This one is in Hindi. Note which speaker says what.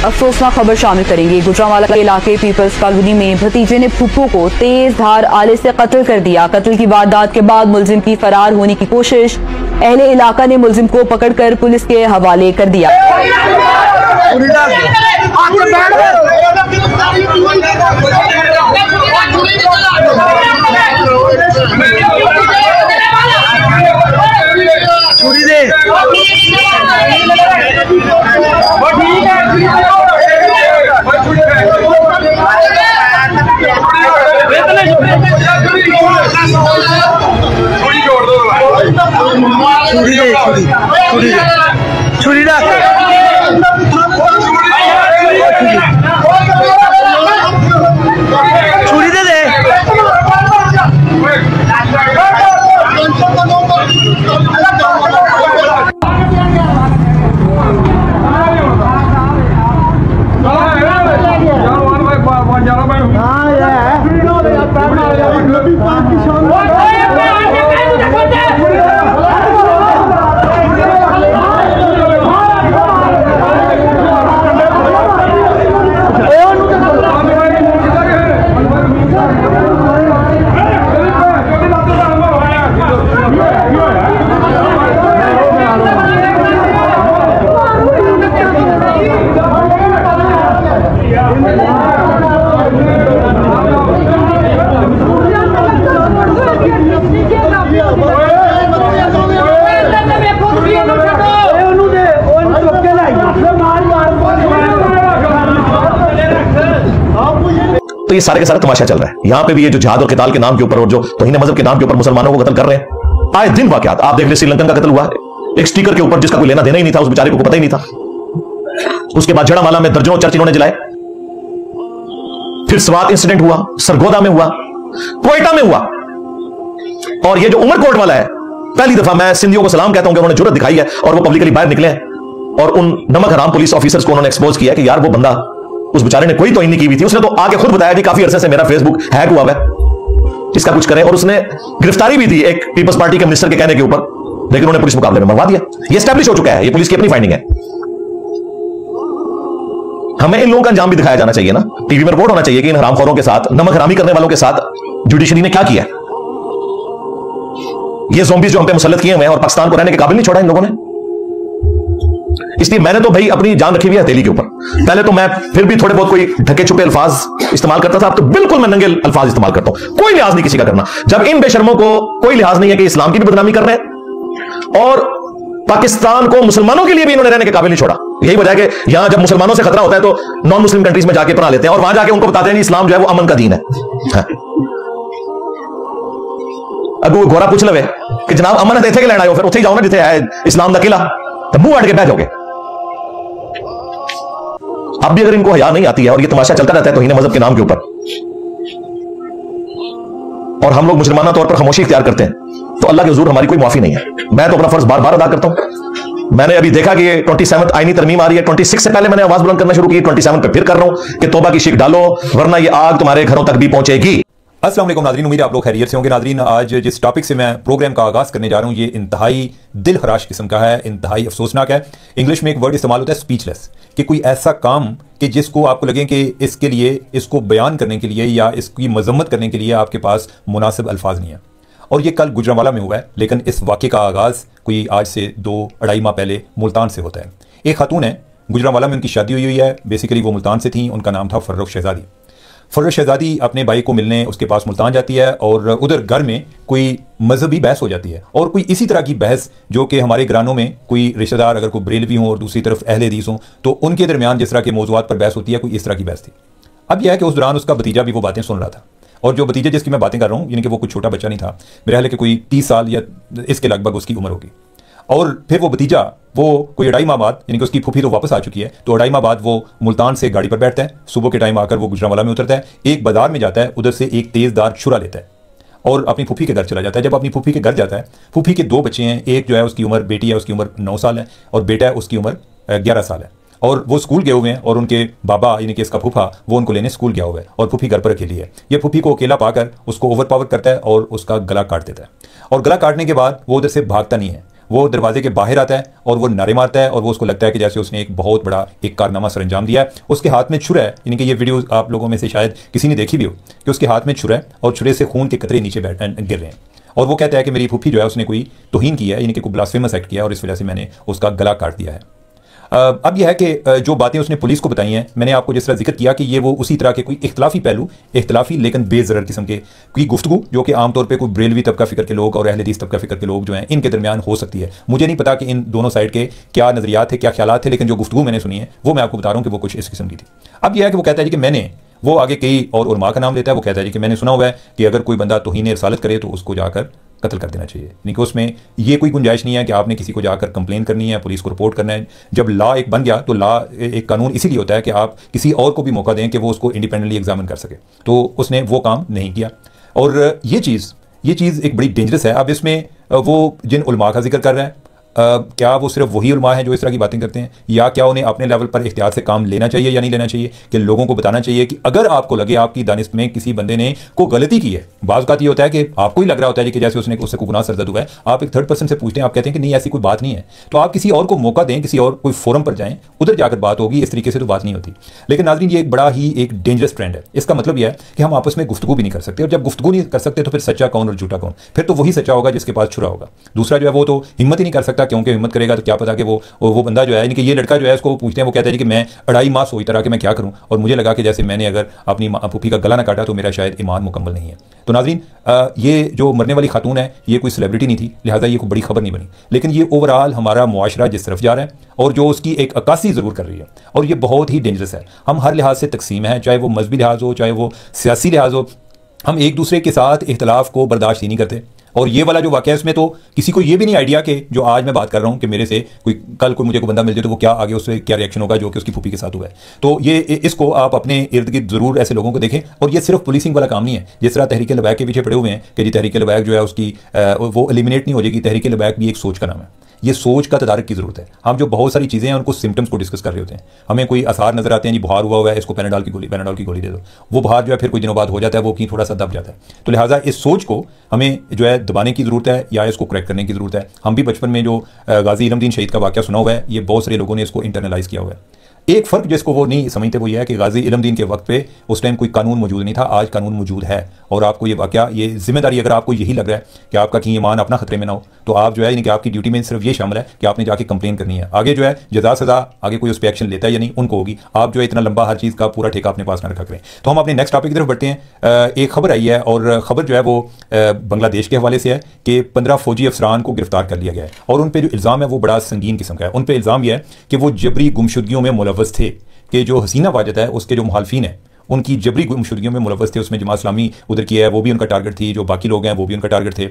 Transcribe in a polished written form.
Speaker 1: अफसोसनाक खबर शामिल करेंगे। गुजरांवाला के इलाके पीपल्स कॉलोनी में भतीजे ने फुप्पो को तेज धार आले से कत्ल कर दिया। कत्ल की वारदात के बाद मुलजिम की फरार होने की कोशिश। अहले इलाका ने मुलजिम को पकड़कर पुलिस के हवाले कर दिया।
Speaker 2: छुरी दे दे।
Speaker 3: तो ये सारे के सारा तमाशा चल रहा है। यहां पे भी ये जो जिहाद और क़िताल के नाम के ऊपर और जो तौहीन मजहब के नाम के ऊपर मुसलमानों को कत्ल कर रहे हैं, आए दिन वाकयात आप देख ले। श्रीलंकन का कत्ल हुआ एक स्टिकर के ऊपर जिसका कोई लेना देना ही नहीं था, उस बेचारे को पता ही नहीं था। उसके बाद जड़ामाला में दर्जनों चर्च इन्होंने जलाए। फिर स्वात इंसिडेंट हुआ, सरगोदा में हुआ, क्वेटा में हुआ। और ये जो उमरकोट वाला है, पहली दफा मैं सिंधियों को सलाम कहता हूं कि उन्होंने जुर्रत दिखाई है और वो पब्लिकली बाहर निकले हैं और उन नमक हराम पुलिस ऑफिसर्स को उन्होंने एक्सपोज किया कि यार वो बंदा, उस बेचारे ने कोई तौहीन नहीं की हुई थी। उसने तो आगे खुद बताया कि काफी अरसे से मेरा फेसबुक हैक हुआ है, इसका कुछ करें। और उसने गिरफ्तारी भी दी एक पीपल्स पार्टी के मिनिस्टर के कहने के ऊपर, लेकिन उन्होंने पुलिस मुकाबले में मरवा दिया। ये एस्टैब्लिश हो चुका है, ये पुलिस की अपनी फाइंडिंग है। हमें इन लोगों का अंजाम भी दिखाया जाना चाहिए ना, टीवी में रिपोर्ट होना चाहिए कि इन हरामखोरों के साथ, नमक हरामी करने वालों के साथ जुडिशरी ने क्या किया। ये ज़ोंबीज़ जो हम पे मुसल्लत किए हुए हैं और पाकिस्तान को रहने के काबिल नहीं छोड़ा इन लोगों ने। इसलिए मैंने तो भाई अपनी जान रखी हुई है हथेली के ऊपर। पहले तो मैं फिर भी थोड़े बहुत कोई ढके छुपे अल्फाज इस्तेमाल करता था, अब तो बिल्कुल मैं नंगे अल्फाज इस्तेमाल करता हूं। कोई लिहाज नहीं किसी का करना। जब इन बेशर्मों को कोई लिहाज नहीं है कि इस्लाम की भी बदनामी कर रहे हैं और पाकिस्तान को मुसलमानों के लिए भी इन्होंने रहने के काबिल नहीं छोड़ा। यही वजह है कि यहां जब मुसलमानों से खतरा होता है तो नॉन मुस्लिम कंट्रीज में जाके पना लेते हैं और वहां जाके उनको बताते हैं इस्लाम जो है वो अमन का दीन है। अब वो गोरा पूछ लवे कि जनाब अमन है, इतने लेना आयो, फिर उठे जाओ ना जिथे है इस्लाम का किला, तो मुंह अड़ के बह जाओगे। अब भी अगर इनको हया नहीं आती है और ये तमाशा चलता रहता है तौहीन मजहब के नाम के ऊपर, और हम लोग मुसलमाना तौर पर खामोशी इख्तियार करते हैं, तो अल्लाह के हुजूर हमारी कोई माफी नहीं है। मैं तो अपना फर्ज बार बार अदा करता हूं। मैंने अभी देखा कि 27th आईनी तरमीम आ रही है, 26 से पहले मैंने आवाज बुलंद करना शुरू की, 27 पे फिर कर रहा हूं कि तौबा की शिक डालो वरना ये आग तुम्हारे घरों तक भी पहुंचेगी।
Speaker 4: अस्सलाम वालेकुम नाज़रीन, उम्मीद है आप लोग खैरियत से होंगे। नाज़रीन, आज जिस टॉपिक से मैं प्रोग्राम का आगाज़ करने जा रहा हूँ ये इंतहाई दिल खराश किस्म का है, इंतहाई अफसोसनाक है। इंग्लिश में एक वर्ड इस्तेमाल होता है स्पीचलेस, कि कोई ऐसा काम कि जिसको आपको लगे कि इसके लिए, इसको बयान करने के लिए या इसकी मजम्मत करने के लिए आपके पास मुनासिब अल्फाज नहीं है। और ये कल गुजरांवाला में हुआ है, लेकिन इस वाक़े का आगाज़ कोई आज से 2-2.5 माह पहले मुल्तान से होता है। एक खातून है, गुजरांवाला में उनकी शादी हुई है। बेसिकली वो मुल्तान से थी, उनका नाम था फर्रुख शहजादी। फर्रुख शहजादी अपने भाई को मिलने उसके पास मुल्तान जाती है और उधर घर में कोई मजहबी बहस हो जाती है, और कोई इसी तरह की बहस जो कि हमारे घरानों में कोई रिश्तेदार अगर कोई बरेलवी हों और दूसरी तरफ अहले हदीस हों तो उनके दरमियान जिस तरह के मौज़ूआत पर बहस होती है, कोई इस तरह की बहस थी। अब यह है कि उस दौरान उसका भतीजा भी वो बातें सुन रहा था, और जो भतीजे जिसकी मैं बातें कर रहा हूँ, यानी कि वो कोई छोटा बच्चा नहीं था, मेरे ख्याल है कि कोई 30 साल या इसके लगभग उसकी उम्र होगी। और फिर वो भतीजा वो कोई 2.5 माह बाद, यानी कि उसकी फूफी तो वापस आ चुकी है, तो 2.5 माह बाद वो मुल्तान से गाड़ी पर बैठता है। सुबह के टाइम आकर वो गुजरांवाला में उतरता है, एक बाजार में जाता है, उधर से एक तेज़दार छुरा लेता है और अपनी फूफी के घर चला जाता है। जब अपनी फूफी के घर जाता है, फूफी के 2 बच्चे हैं, एक जो है उसकी उम्र, बेटी है उसकी उम्र 9 साल है और बेटा है उसकी उम्र 11 साल है। और वो स्कूल गए हुए हैं और उनके बाबा यानी कि इसका फूफा वो उनको लेने स्कूल गया हुआ है और फूफी घर पर अकेली है। ये फूफी को अकेला पाकर उसको ओवर पावर करता है और उसका गला काट देता है। और गला काटने के बाद वो उधर से भागता नहीं है, वो दरवाजे के बाहर आता है और वो नारे मारता है और वो उसको लगता है कि जैसे उसने एक बहुत बड़ा एक कारनामा सर अंजाम दिया है। उसके हाथ में छुरा है, यानी कि ये वीडियो आप लोगों में से शायद किसी ने देखी भी हो कि उसके हाथ में छुरा है और छुरे से खून के कतरे नीचे गिर रहे हैं और वो कहता है कि मेरी फूफी जो है उसने कोई तौहीन किया है, यानी कि कोई ब्लास्फेमस एक्ट किया और इस वजह से मैंने उसका गला काट दिया है। अब यह है कि जो बातें उसने पुलिस को बताई हैं, मैंने आपको जिस तरह जिक्र किया कि ये वो उसी तरह के कोई इख्तलाफी पहलू, इख्तलाफी लेकिन बेज़रर किस्म के कोई गुफ्तगू जो कि आमतौर पे कोई बरेलवी तबका फ़िक्र के लोग और अहले हदीस तबका फ़िक्र के लोग जो हैं इनके दरमियान हो सकती है। मुझे नहीं पता कि इन दोनों साइड के क्या नज़रियात थे, क्या ख्यालात थे, लेकिन जो गुफ्तगू मैंने सुनी है वो मैं आपको बता रहा हूँ कि वो कुछ इस किस्म की थी। अब यह है कि वो कहता है कि मैंने, वो आगे कई और उलमा का नाम लेता है, वो कहता है कि मैंने सुना हुआ है कि अगर कोई बंदा तौहीन रिसालत करे तो उसको जाकर कत्ल कर देना चाहिए, यानी कि उसमें ये कोई गुंजाइश नहीं है कि आपने किसी को जाकर कंप्लेन करनी है, पुलिस को रिपोर्ट करना है। जब लॉ एक बन गया तो लॉ एक कानून इसीलिए होता है कि आप किसी और को भी मौका दें कि वो उसको इंडिपेंडेंटली एग्जामिन कर सके, तो उसने वो काम नहीं किया और ये चीज़ एक बड़ी डेंजरस है। अब इसमें वो जिन उलमा का जिक्र कर रहा है, क्या वो सिर्फ वही उलमा है जो इस तरह की बातें करते हैं, या क्या उन्हें अपने लेवल पर इख्तियार से काम लेना चाहिए या नहीं लेना चाहिए, कि लोगों को बताना चाहिए कि अगर आपको लगे आपकी दानिश में किसी बंदे ने कोई गलती की है, बाज़ औक़ात ये होता है कि आपको ही लग रहा होता है कि जैसे उससे कोई गुनाह सरजद हुआ है, आप एक थर्ड पर्सन से पूछते हैं, आप कहते हैं कि नहीं ऐसी कोई बात नहीं है, तो आप किसी और को मौका दें, किसी और कोई फोरम पर जाएं, उधर जाकर बात होगी। इस तरीके से तो बात नहीं होती। लेकिन नाज़रीन ये एक बड़ा ही एक डेंजरस ट्रेंड है। इसका मतलब यह है कि हम आपस में गुफ्तगू भी नहीं कर सकते, और जब गुफ्तगू नहीं कर सकते तो फिर सच्चा कौन और झूठा कौन? फिर तो वही सच्चा होगा जिसके पास छुरा होगा। दूसरा जो है वो तो हिम्मत ही नहीं कर सकता, क्योंकि हिम्मत करेगा क्या पता कि वो बंदा जो है, यानी कि ये लड़का जो है उसको पूछते हैं, वो कहता है कि मैं 2.5 माह सोचता रहा कि मैं क्या करूं और मुझे लगा कि जैसे मैंने अगर अपनी फूफी का गला ना काटा तो मेरा शायद ईमान मुकम्मल नहीं है। तो नाज़रीन ये जो मरने वाली खातून है ये कोई सेलिब्रिटी नहीं थी, लिहाजा ये कोई बड़ी खबर नहीं बनी, लेकिन ये ओवरऑल हमारा मुआशरा जिस तरफ जा रहा है और जो उसकी एक अक्कासी ज़रूर कर रही है, और ये बहुत ही डेंजरस है। हम हर लिहाज से तकसीम है, चाहे वो मजहबी लिहाज हो, चाहे वो सियासी लिहाज हो, हम एक दूसरे के साथ इख्तलाफ को बर्दाश्त ही नहीं करते। और ये वाला जो वाक़या है इसमें तो किसी को ये भी नहीं आइडिया कि जो आज मैं बात कर रहा हूँ कि मेरे से कोई कल मुझे कोई बंदा मिल जाए तो वो क्या आगे उससे क्या रिएक्शन होगा जो कि उसकी फूफी के साथ हुआ है। तो ये इसको आप अपने इर्द गिर्द ज़रूर ऐसे लोगों को देखें। और ये सिर्फ पुलिसिंग वाला काम नहीं है, जिस तरह तहरीक लबैक के पीछे पड़े हुए हैं कि जी तहरीक लबैक जो है उसकी वो एलिमिनेट नहीं हो जाएगी। तहरीक लबैक भी एक सोच का नाम है, ये सोच का तदारक की ज़रूरत है। हम जो बहुत सारी चीज़ें हैं उनको सिम्टम्स को डिस्कस कर रहे होते हैं, हमें कोई आसार नजर आते हैं, जी बुखार हुआ है इसको पैनाडोल की गोली दे दो, वो बुखार जो है फिर कुछ दिनों बाद हो जाता है, वो कहीं थोड़ा सा दब जाता है। तो लिहाजा इस सोच को हमें जो है दबाने की ज़रूरत है या इसको करेक्ट करने की ज़रूरत है। हम भी बचपन में जो गाजी इलमदीन शहीद का वाक़या सुना हुआ है, ये बहुत सारे लोगों ने इसको इंटरनलाइज़ किया हुआ है। एक फ़र्क जिसको वो नहीं समझते वो ये है कि गाजी इलमदीन के वक्त पे उस टाइम कोई कानून मौजूद नहीं था, आज कानून मौजूद है। और आपको ये वाक़या, ये जिम्मेदारी, अगर आपको यही लग रहा है कि आपका कहीं ईमान अपना खतरे में ना हो, तो आप जो है, यानी कि आपकी ड्यूटी में सिर्फ ये शामिल है कि आपने जाके कंप्लेन करनी है। आगे जो है जजा सजा आगे कोई उस पर एक्शन लेता है या नहीं उनको होगी। आप जो है इतना लंबा हर चीज़ का पूरा ठेका अपने पास ना रखा करें। तो हम अपने नेक्स्ट टॉपिक की तरफ बढ़ते हैं। एक खबर आई है और ख़बर जो है वो बांग्लादेश के हवाले से है कि 15 फौजी अफसरान को गिरफ्तार कर लिया गया है और उन पर जो इल्ज़ाम है वो बड़ा संगीन किस्म का है। उन पर इल्ज़ाम यह है कि वो जबरी गुमशुदगियों में मुलव्वस थे, कि जो हसीना वाजिद है उसके जो मुखालफिन है उनकी जबरी गुमशुदगियों में मुलव्वस थे। उसमें जमात इस्लामी उधर की है वो भी उनका टारगेट थी, जो बाकी लोग हैं वो भी उनका टारगेट थे।